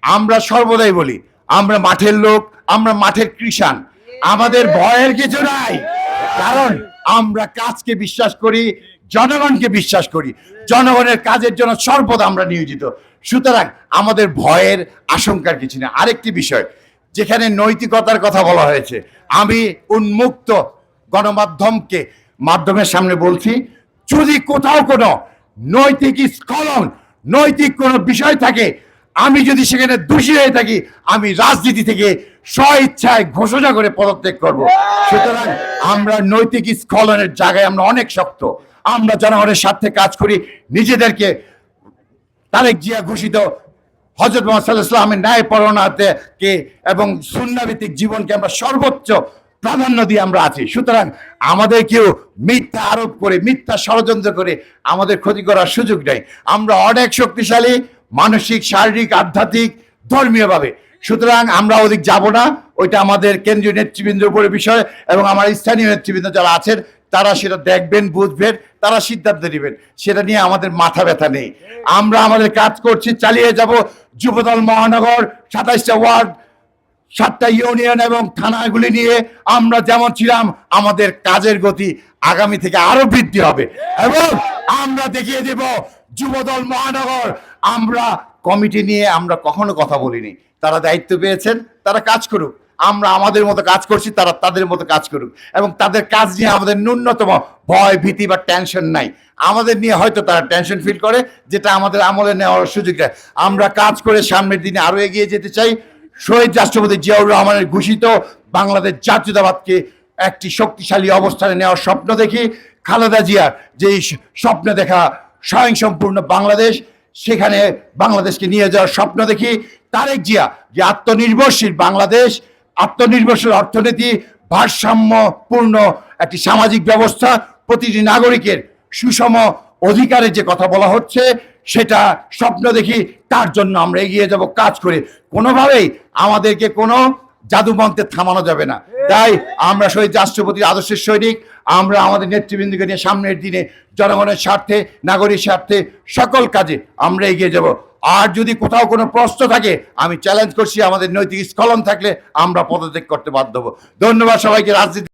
আমরা সর্বদাই বলি আমরা মাঠের লোক, আমরা মাঠের কৃষাণ, আমাদের ভয়ের কিছু নাই। কারণ আমরা কাজকে বিশ্বাস করি, জনগণকে বিশ্বাস করি, জনগণের কাজের জন্য সর্বদা আমরা নিয়োজিত। সুতরাং আমাদের ভয়ের আশঙ্কার কিছু নেই। আরেকটি বিষয়, যেখানে নৈতিকতার কথা বলা হয়েছে, আমি উন্মুক্ত গণমাধ্যমকে মাধ্যমের সামনে বলছি, যদি কোথাও কোনো নৈতিক স্খলন, নৈতিক কোনো বিষয় থাকে, আমি যদি সেখানে দোষী হয়ে থাকি, আমি রাজনীতি থেকে স্বইচ্ছায় ঘোষণা করে পদত্যাগ করব। সুতরাং আমরা নৈতিক স্খলনের জায়গায় আমরা অনেক শক্ত। আমরা জনগণের স্বার্থে কাজ করি, নিজেদেরকে তারেক জিয়া ঘোষিত হযরত মুহাম্মদ সাল্লাল্লাহু আলাইহি ওয়াসাল্লামের ন্যায়পরায়ণতাকে এবং সুন্নাহভিত্তিক জীবনকে আমরা সর্বোচ্চ প্রাধান্য দিয়ে আমরা আছি। সুতরাং আমাদের কেউ মিথ্যা আরোপ করে, মিথ্যা ষড়যন্ত্র করে আমাদের ক্ষতি করার সুযোগ নেই। আমরা অনেক শক্তিশালী, মানসিক, শারীরিক, আধ্যাত্মিক, ধর্মীয়ভাবে। সুতরাং আমরা ওদিক যাব না, ওইটা আমাদের কেন্দ্রীয় নেতৃবৃন্দের উপরে বিষয়, এবং আমার স্থানীয় নেতৃবৃন্দ যারা আছেন তারা সেটা দেখবেন, বুঝবেন, তারা সিদ্ধান্ত নেবেন। সেটা নিয়ে আমাদের মাথা ব্যথা নেই। আমরা আমাদের কাজ করছি, চালিয়ে যাব। যুবদল মহানগর 27টা ওয়ার্ড, 7টা ইউনিয়ন এবং থানাগুলি নিয়ে আমরা যেমন ছিলাম, আমাদের কাজের গতি আগামী থেকে আরো বৃদ্ধি হবে। এবং আমরা দেখিয়ে দেব যুবদল মহানগর, আমরা কমিটি নিয়ে আমরা কখনো কথা বলিনি। তারা দায়িত্ব পেয়েছেন, তারা কাজ করুক। আমরা আমাদের মতো কাজ করছি, তারা তাদের মতো কাজ করুক। এবং তাদের কাজ নিয়ে আমাদের ন্যূনতম ভয়, ভীতি বা টেনশন নাই। আমাদের নিয়ে হয়তো তারা টেনশন ফিল করে, যেটা আমাদের আমলে নেওয়ার সুযোগ দেয়। আমরা কাজ করে সামনের দিনে আরো এগিয়ে যেতে চাই। শহীদ রাষ্ট্রপতি জিয়াউর রহমানের ঘোষিত বাংলাদেশ জাতীয়তাবাদকে একটি শক্তিশালী অবস্থানে নেওয়ার স্বপ্ন দেখি। খালেদা জিয়ার যেই স্বপ্ন দেখা স্বয়ংসম্পূর্ণ বাংলাদেশ, সেখানে বাংলাদেশকে নিয়ে যাওয়ার স্বপ্ন দেখি। তারেক জিয়া যে আত্মনির্ভরশীল বাংলাদেশ, আত্মনির্ভরশীল অর্থনীতি, ভারসাম্যপূর্ণ একটি সামাজিক ব্যবস্থা, প্রতিটি নাগরিকের সুষম অধিকারের যে কথা বলা হচ্ছে, সেটা স্বপ্ন দেখি। তার জন্য আমরা এগিয়ে যাব কাজ করে। কোনোভাবেই আমাদেরকে কোনো জাদুমন্ত্রে থামানো যাবে না। তাই আমরা শহীদ রাষ্ট্রপতির আদর্শের সৈনিক। আমরা আমাদের নেতৃবৃন্দকে নিয়ে সামনের দিনে জনগণের স্বার্থে, নাগরিক স্বার্থে সকল কাজে আমরা এগিয়ে যাব। আর যদি কোথাও কোনো প্রশ্ন থাকে, আমি চ্যালেঞ্জ করছি, আমাদের নৈতিক স্খলন থাকলে আমরা পদত্যাগ করতে বাধ্য হব। ধন্যবাদ সবাইকে। রাজনীতি